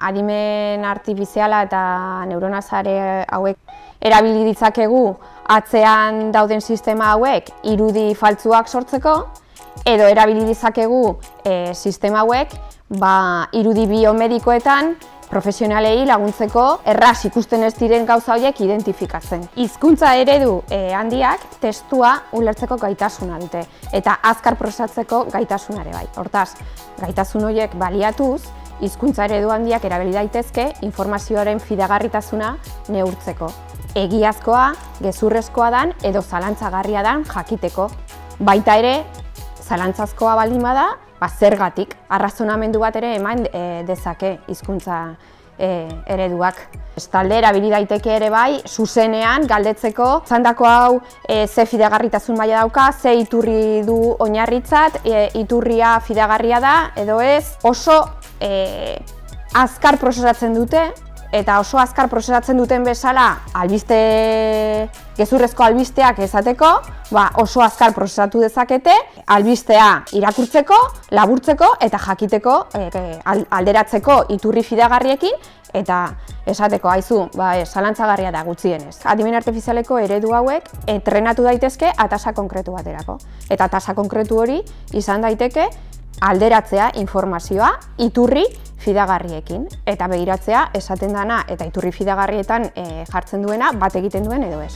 Adimen artifiziala eta neurona sare hauek erabili ditzakegu atzean dauden sistema hauek irudi faltsuak sortzeko, edo erabili ditzakegu sistema hauek irudi biomedikoetan profesionalei laguntzeko erraz ikusten ez diren gauza horiek identifikatzen. Hizkuntza eredu handiak testua ulertzeko gaitasuna dute eta azkar prozesatzeko gaitasuna ere bai. Hortaz, gaitasun horiek baliatuz, hizkuntza eredu handiak erabili daitezke informazioaren fidagarritasuna neurtzeko. Egiazkoa, gezurrezkoa dan edo zalantzagarria dan jakiteko. Baita ere, zalantzazkoa baldin bada, zergatik, arrazonamendu bat ere eman dezake hizkuntza ereduak. Bestalde, erabili daiteke ere bai, zuzenean galdetzeko, zandako hau ze fidagarritasun maila dauka, ze iturri du oinarritzat, iturria fidagarria da, edo ez, oso azkar prozesatzen dute, eta oso azkar prozesatzen duten bezala gezurrezko albisteak esateko, oso azkar prozesatu dezakete, albistea irakurtzeko, laburtzeko eta jakiteko, alderatzeko iturri fidagarriekin, eta esateko, haizu, zalantzagarria da gutxienez. Adimen artifizialeko eredu hauek entrenatu daitezke atasa konkretu baterako. Eta atasa konkretu hori izan daiteke alderatzea informazioa iturri fidagarriekin. Eta begiratzea esaten dana eta iturri fidagarrietan jartzen duena bat egiten duen edo ez.